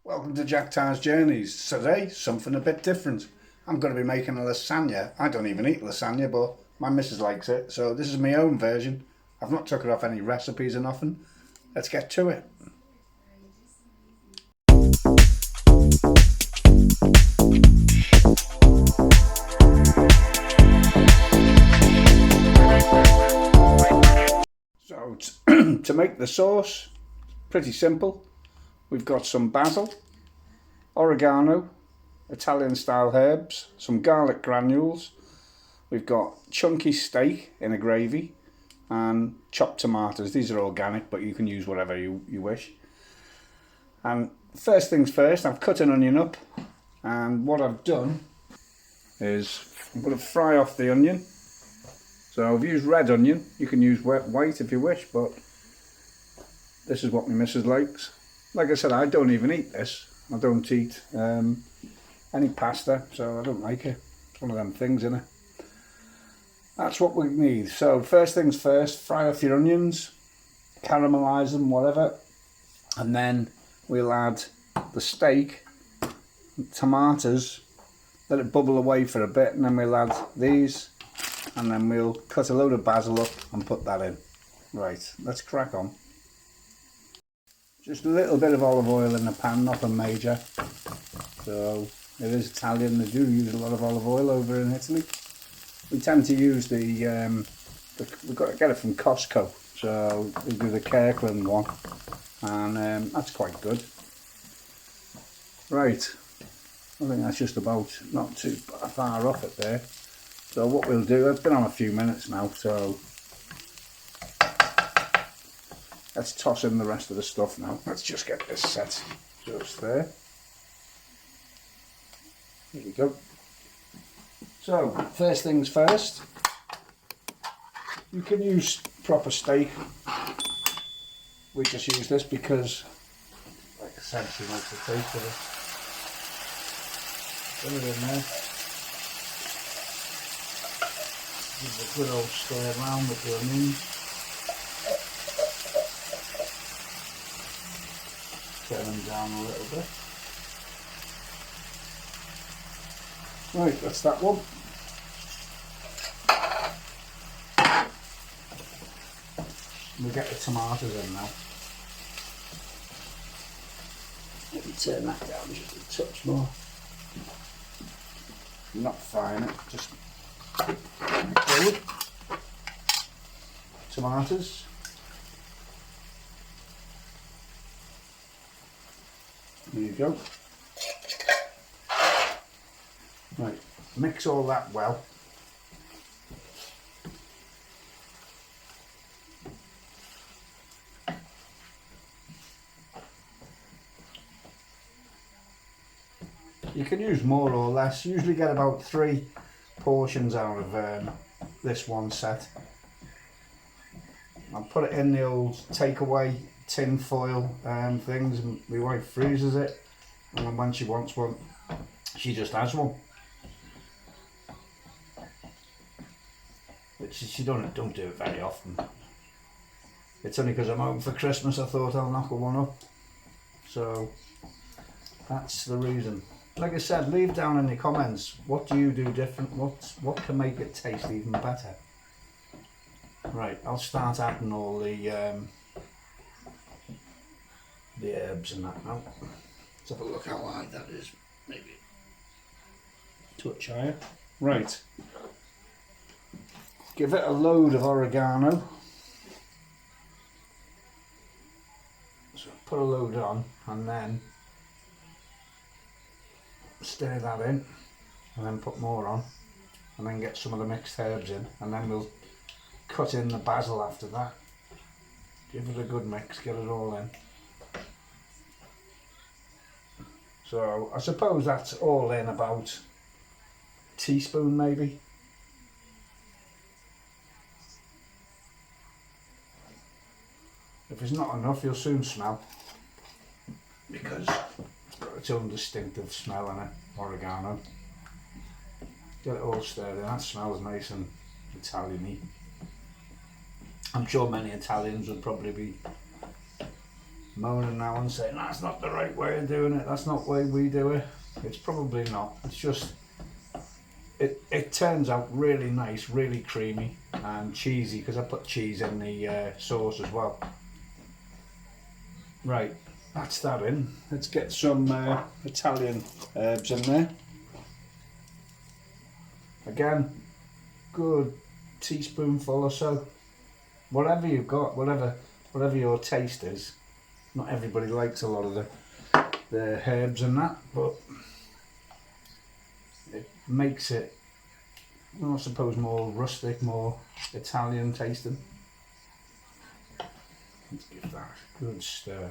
Welcome to Jack Tar's Journeys. Today, something a bit different. I'm going to be making a lasagna. I don't even eat lasagna, but my missus likes it, so this is my own version. I've not took it off any recipes or nothing. Let's get to it. So, to make the sauce, pretty simple. We've got some basil, oregano, Italian style herbs, some garlic granules. We've got chunky steak in a gravy and chopped tomatoes. These are organic, but you can use whatever you wish. And first things first, I've cut an onion up, and what I've done is I'm going to fry off the onion. So I've used red onion. You can use white if you wish, but this is what my missus likes. Like I said, I don't even eat this. I don't eat any pasta, so I don't like it. It's one of them things, isn't it? That's what we need. So first things first, fry off your onions, caramelise them, whatever, and then we'll add the steak, tomatoes, let it bubble away for a bit, and then we'll add these, and then we'll cut a load of basil up and put that in. Right, let's crack on. Just a little bit of olive oil in the pan, nothing major. So it is Italian, they do use a lot of olive oil over in Italy. We tend to use we've got to get it from Costco, so we do the Kirkland one, and that's quite good. Right, I think that's just about not too far off it there. So what we'll do, it's been on a few minutes now, so let's toss in the rest of the stuff now. Let's just get this set just there. There we go. So, first things first, you can use proper steak. We just use this because, like I said, she likes the taste of it. Put it in there. Give it a good old stir around with the onions. Turn them down a little bit. Right, that's that one. We'll get the tomatoes in now. Let me turn that down just a touch more. Not frying it, just forward. Tomatoes. There you go. Right, mix all that well. You can use more or less. Usually get about 3 portions out of this one set. I'll put it in the old takeaway tin foil things, and my wife freezes it, and then when she wants one, she just has one. But she don't do it very often. It's only because I'm home for Christmas I thought I'll knock one up. So that's the reason. Like I said, leave down in the comments what do you do different, what can make it taste even better. Right, I'll start adding all the herbs and that now. Let's have a look how high that is, maybe a touch higher. Right, give it a load of oregano. So put a load on and then stir that in, and then put more on, and then get some of the mixed herbs in, and then we'll cut in the basil after that. Give it a good mix, get it all in. So I suppose that's all in about a teaspoon maybe. If it's not enough, you'll soon smell, because it's got its own distinctive smell in it, oregano. Get it all stirred in, that smells nice and Italian-y. I'm sure many Italians would probably be moaning now and saying that's not the right way of doing it, that's not the way we do it. It's probably not. It's just it turns out really nice, really creamy and cheesy because I put cheese in the sauce as well. Right, that's that in. Let's get some Italian herbs in there. Again, good teaspoonful or so. Whatever you've got, whatever your taste is. Not everybody likes a lot of the herbs and that, but it makes it, I suppose, more rustic, more Italian tasting. Let's give that a good stir.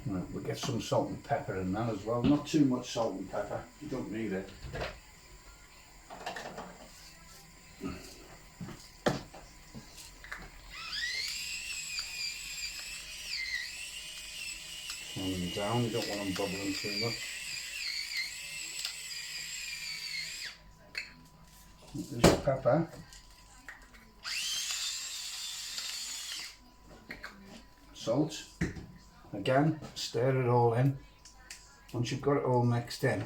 Right, we'll get some salt and pepper in that as well. Not too much salt and pepper, you don't need it. Turn them down, you don't want them bubbling too much. There's your pepper. Salt. Again, stir it all in. Once you've got it all mixed in,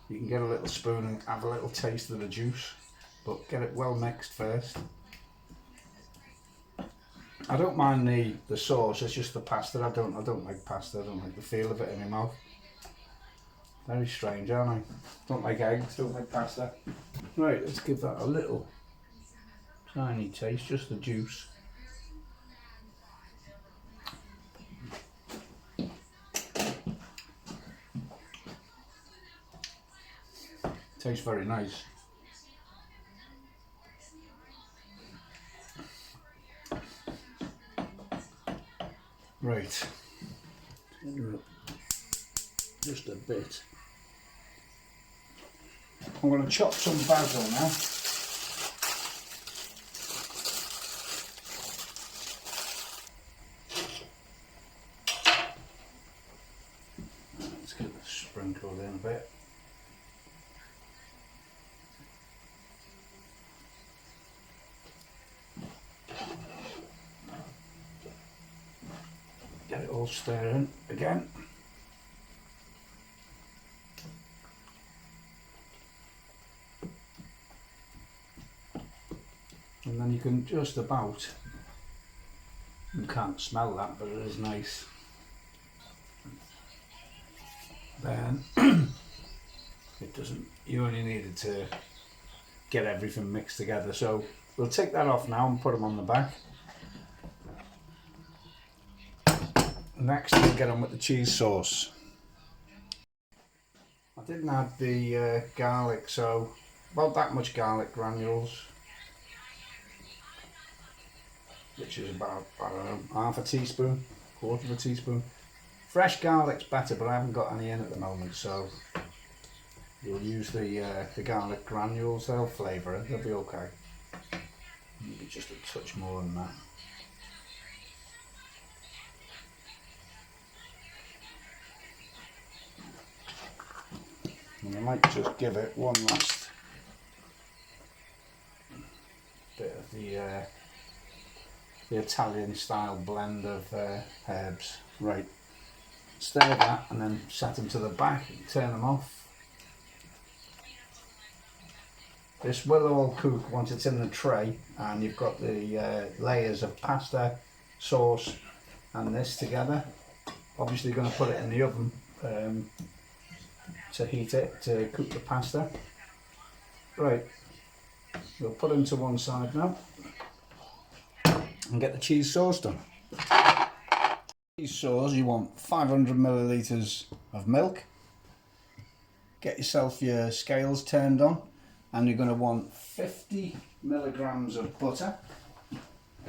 you can get a little spoon and have a little taste of the juice, but get it well mixed first. I don't mind the sauce, it's just the pasta. I don't like pasta, I don't like the feel of it in my mouth. Very strange, aren't I? Don't like eggs, don't like pasta. Right, let's give that a little tiny taste, just the juice. Tastes very nice. Right, just a bit. I'm going to chop some basil now. Let's get this sprinkled in a bit. Get it all stirring again. And then you can just about, you can't smell that, but it is nice. Then it doesn't, you only needed to get everything mixed together. So we'll take that off now and put them on the back. Next we'll get on with the cheese sauce. I didn't add the garlic, so about that much garlic granules, which is about, I don't know, half a teaspoon, quarter of a teaspoon. Fresh garlic's better, but I haven't got any in at the moment, so you'll use the garlic granules, they'll flavour it, they'll be okay. Maybe just a touch more than that. And I might just give it one last bit of the Italian style blend of herbs. Right, stir that and then set them to the back, turn them off. This will all cook once it's in the tray and you've got the layers of pasta, sauce and this together. Obviously going to put it in the oven to heat it, to cook the pasta. Right, we'll put them to one side now and get the cheese sauce done. Cheese sauce, you want 500 millilitres of milk. Get yourself your scales turned on and you're going to want 50 milligrams of butter.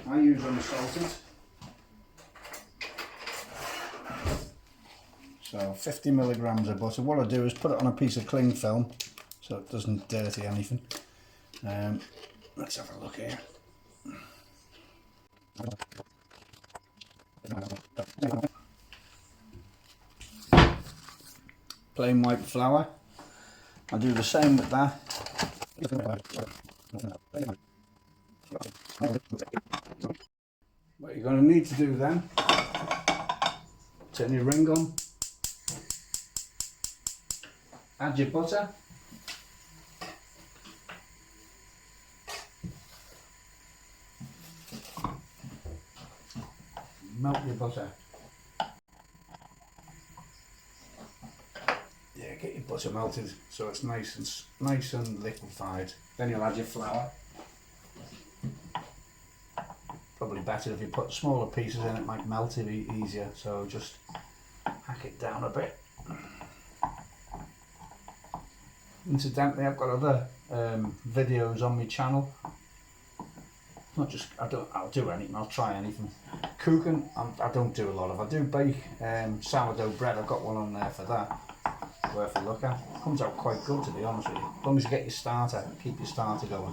I use unsalted. So 50 milligrams of butter. What I do is put it on a piece of cling film so it doesn't dirty anything. Let's have a look here. Plain white flour. I do the same with that. What you're going to need to do then, turn your ring on, add your butter, melt your butter. Yeah, get your butter melted so it's nice and liquefied. Then you'll add your flour. Probably better if you put smaller pieces in, it might melt it easier, so just hack it down a bit. Incidentally, I've got other videos on my channel. Not just, I'll do anything, I'll try anything. Cooking, I don't do a lot of. I do bake sourdough bread, I've got one on there for that. Worth a look at. Comes out quite good, to be honest with you. As long as you get your starter, keep your starter going.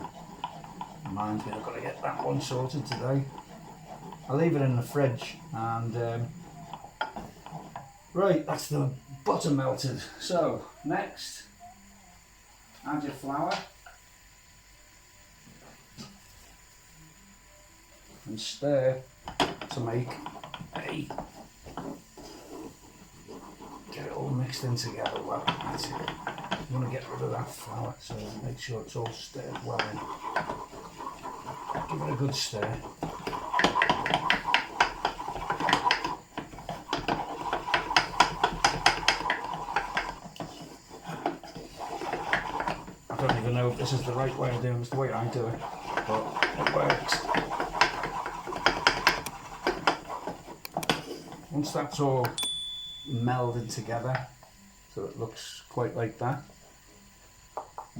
Reminds me, I've got to get that one sorted today. I'll leave it in the fridge, and right, that's the butter melted. So next, add your flour and stir to make get it all mixed in together well. That's it. You want to get rid of that flour, so make sure it's all stirred well in. Give it a good stir. I don't even know if this is the right way of doing it, it's the way I do it, but it works. Once that's all melded together, so it looks quite like that,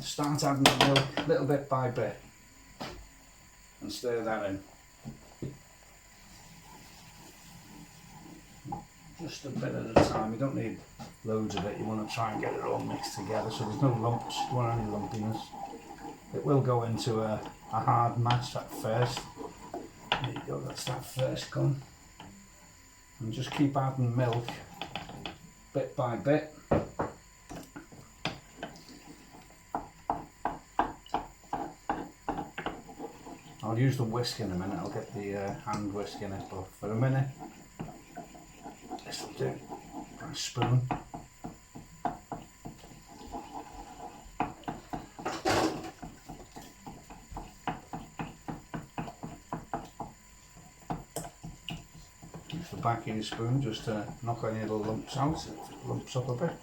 start adding the milk little bit by bit and stir that in. Just a bit at a time, you don't need loads of it, you want to try and get it all mixed together so there's no lumps, you want any lumpiness. It will go into a hard match at first. There you go, that's that first gun. And just keep adding milk bit by bit. I'll use the whisk in a minute, I'll get the hand whisk in it, but for a minute, this will do. A spoon. Use the back of your spoon just to knock any little lumps out, so it lumps up a bit.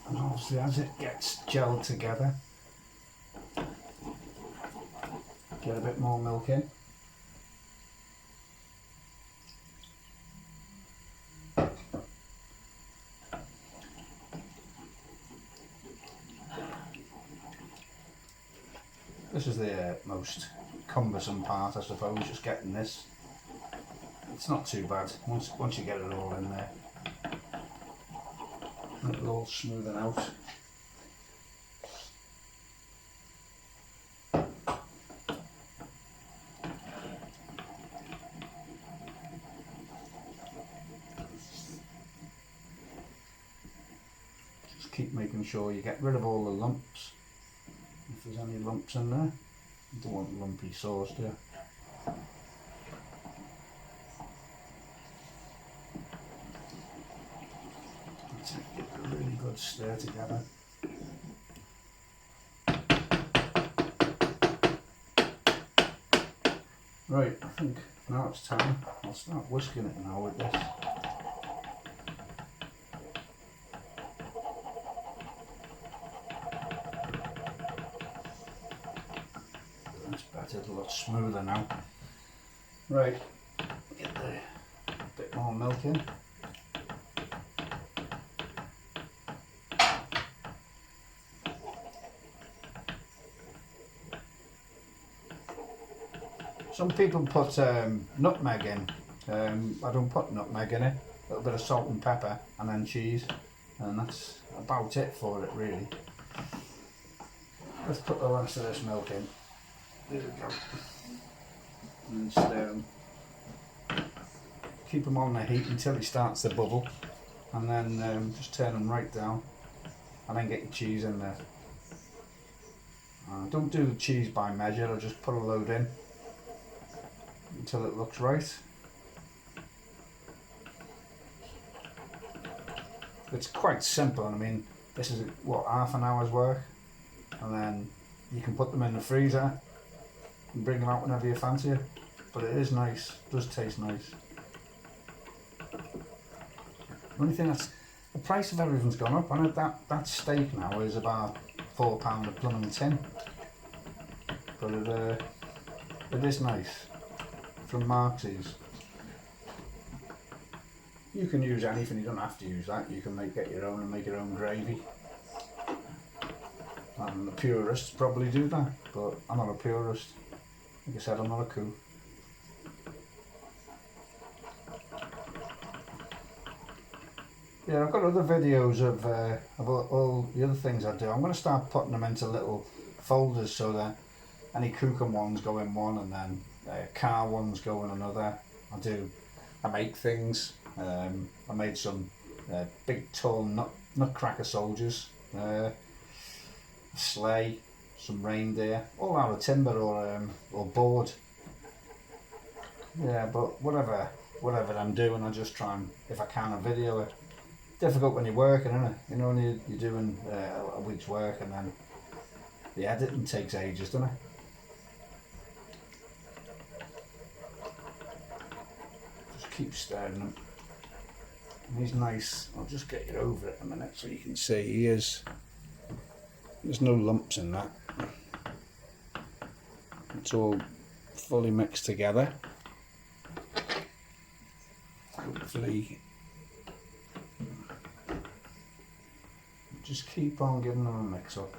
And obviously as it gets gelled together, get a bit more milk in. This is the most cumbersome part, I suppose, just getting this. It's not too bad once you get it all in there. It'll all smoothen out. Just keep making sure you get rid of all the lumps. If there's any lumps in there, you don't want lumpy sauce, do you? Give it a really good stir together. Right, I think now it's time. I'll start whisking it now with this. That's better, it's a lot smoother now. Right, get a bit more milk in. Some people put nutmeg in. I don't put nutmeg in it. A little bit of salt and pepper and then cheese, and that's about it for it really. Let's put the rest of this milk in. There we go. And stir them. Keep them on the heat until it starts to bubble, and then just turn them right down, and then get your cheese in there. Don't do the cheese by measure, I just put a load in until it looks right. It's quite simple. I mean, this is what, half an hour's work, and then you can put them in the freezer and bring them out whenever you fancy it. But it is nice, it does taste nice. The only thing that's, the price of everything's gone up. I know that steak now is about £4 a plumb tin, but it is nice from Marx's. You can use anything, you don't have to use that. You can get your own and make your own gravy. And the purists probably do that, but I'm not a purist. Like I said, I'm not a cook. Yeah, I've got other videos of all the other things I do. I'm going to start putting them into little folders so that any cooking ones go in one, and then car ones go in another. I make things. I made some big tall nutcracker soldiers, a sleigh, some reindeer, all out of timber or board. Yeah, but whatever I'm doing, I just try and, if I can, video it. Difficult when you're working, isn't it? You know, when you're doing a week's work, and then the editing takes ages, doesn't it? Just keep stirring them. And he's nice. I'll just get you over it a minute so you can see there's no lumps in that. It's all fully mixed together. Hopefully, just keep on giving them a mix up.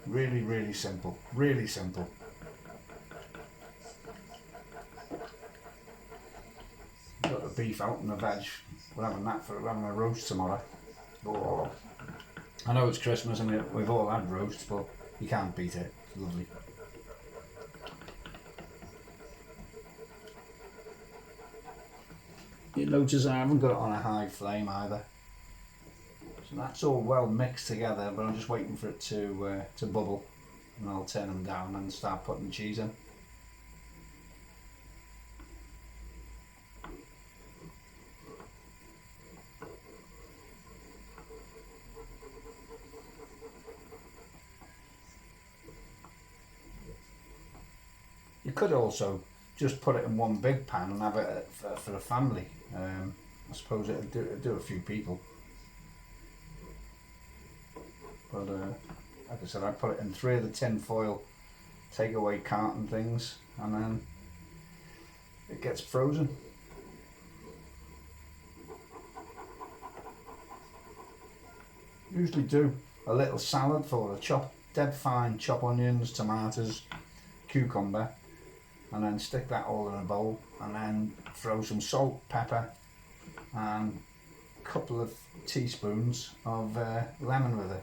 Really, really simple. Really simple. Got the beef out and the veg. We're having a roast tomorrow. Oh. I know it's Christmas and we've all had roasts, but you can't beat it. It's lovely. You notice I haven't got it on a high flame either. So that's all well mixed together, but I'm just waiting for it to bubble, and I'll turn them down and start putting the cheese in. You could also just put it in one big pan and have it for a family. I suppose it'd do a few people. But like I said, I put it in 3 of the tin foil takeaway carton things, and then it gets frozen. Usually do a little salad for it. Dead fine, chop onions, tomatoes, cucumber, and then stick that all in a bowl, and then throw some salt, pepper, and a couple of teaspoons of lemon with it.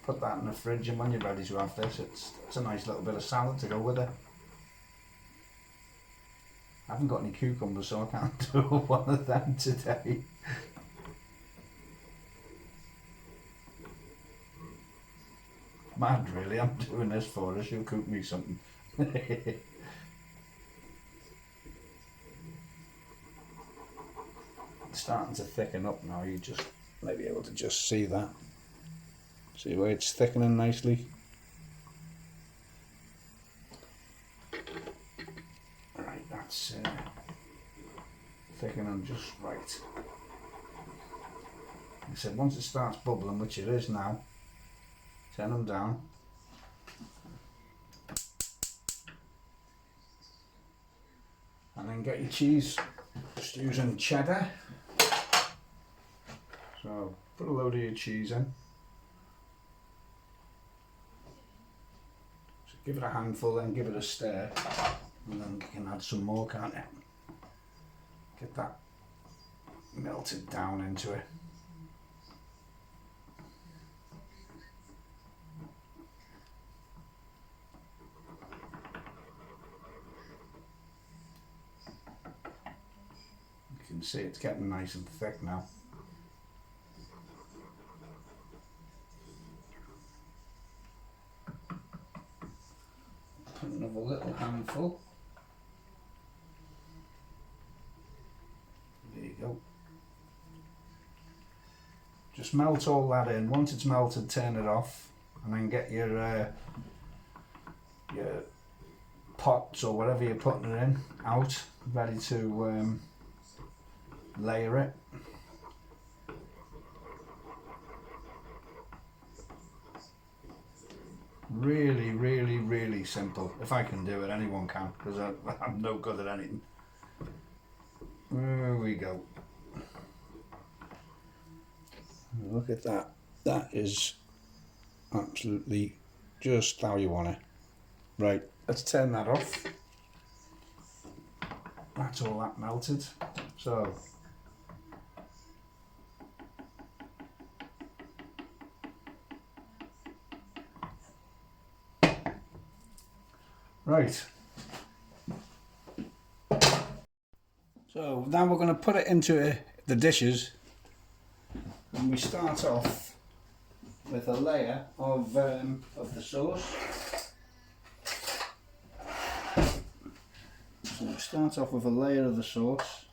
Put that in the fridge, and when you're ready to have this, it's a nice little bit of salad to go with it. I haven't got any cucumbers, so I can't do one of them today. Mad really, I'm doing this for her, she'll cook me something. It's starting to thicken up now, you just may be able to just see that. See where it's thickening nicely. Right, that's thickening just right. Like I said, once it starts bubbling, which it is now, turn them down. And then get your cheese, just using cheddar. So put a load of your cheese in. So give it a handful, then give it a stir, and then you can add some more, can't you? Get that melted down into it. You can see it's getting nice and thick now. another little handful. There you go. Just melt all that in. Once it's melted, turn it off, and then get your pots or whatever you're putting it in out, ready to layer it. Really, really, really simple. If I can do it, anyone can, because I'm no good at anything. There we go. Look at that. That is absolutely just how you want it. Right, let's turn that off. That's all that melted. So right. So now we're going to put it into the dishes, and we start off with a layer of the sauce. So we start off with a layer of the sauce.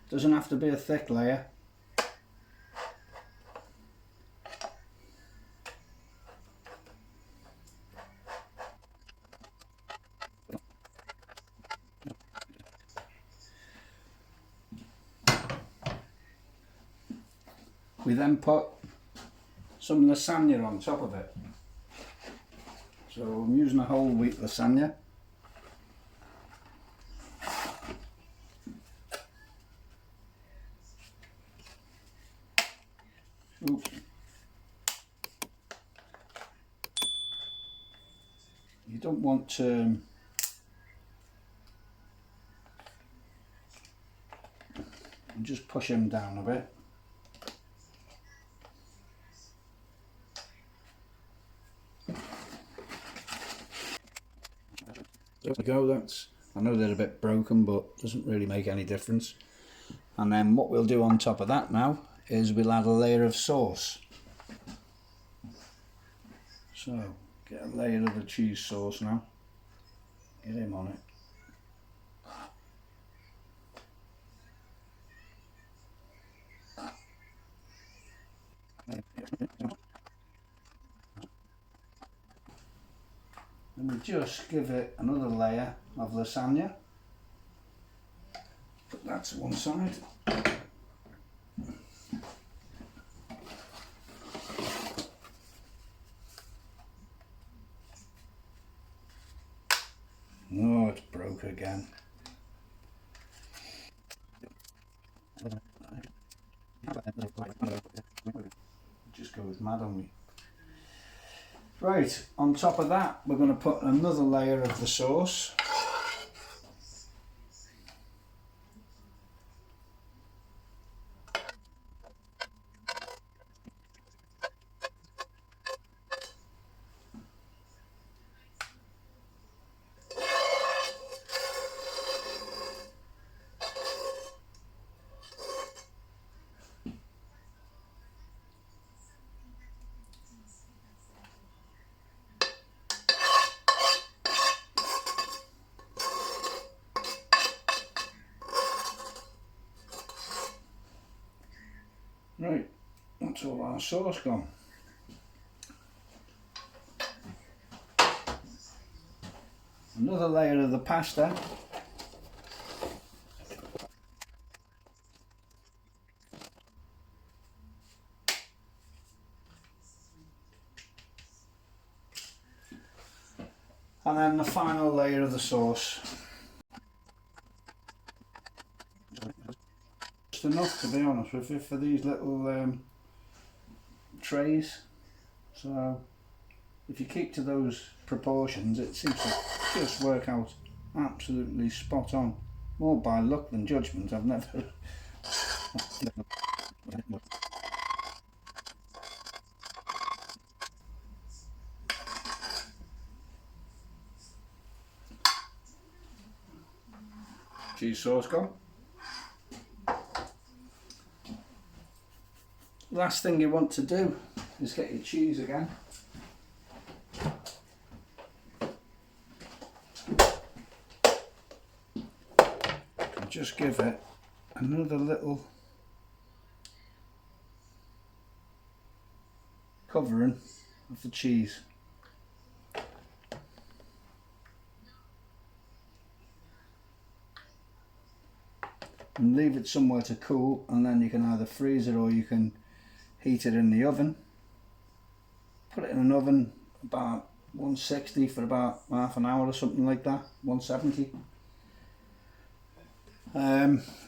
Doesn't have to be a thick layer. We then put some lasagne on top of it. So I'm using a whole wheat lasagne. Oops. You don't want to just push him down a bit. There we go. That's, I know they're a bit broken, but doesn't really make any difference. And then what we'll do on top of that now is we'll add a layer of sauce. So get a layer of the cheese sauce now. Get him on it. And we just give it another layer of lasagne. Put that to one side. Oh, it's broke again. Just go with mad on me. Right, on top of that, we're going to put another layer of the sauce. Right, that's all our sauce gone. Another layer of the pasta. And then the final layer of the sauce. Just enough, to be honest with you, for these little trays. So if you keep to those proportions, it seems to just work out absolutely spot on. More by luck than judgment. I've never cheese sauce gone. Last thing you want to do is get your cheese again. just give it another little covering of the cheese. And leave it somewhere to cool, and then you can either freeze it or you can heat it in the oven. Put it in an oven about 160 for about half an hour or something like that, 170.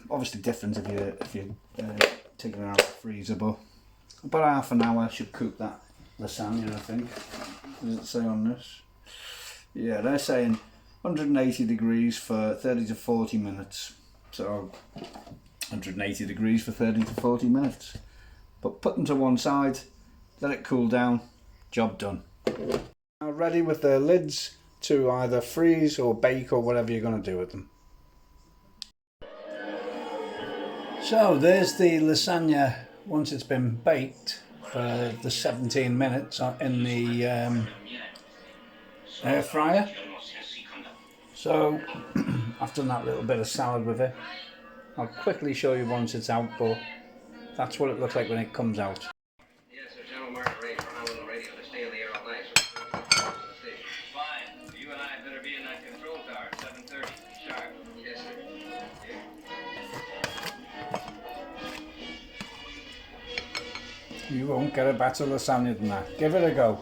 Obviously different if you're taking it out of the freezer, but about half an hour should cook that lasagna, I think. Does it say on this? Yeah, they're saying 180 degrees for 30 to 40 minutes. So 180 degrees for 30 to 40 minutes. But put them to one side, let it cool down, job done. Now ready with the lids to either freeze or bake or whatever you're going to do with them. So there's the lasagna once it's been baked for the 17 minutes in the air fryer. So I've done that little bit of salad with it. I'll quickly show you once it's out, but that's what it looks like when it comes out. Yes, sir, General Market Ray, for now on the radio to stay in the air all night, sir. Fine. You and I better be in that control tower at 7:30 sharp. Yes, sir. You won't get a better lasagna than that. Give it a go.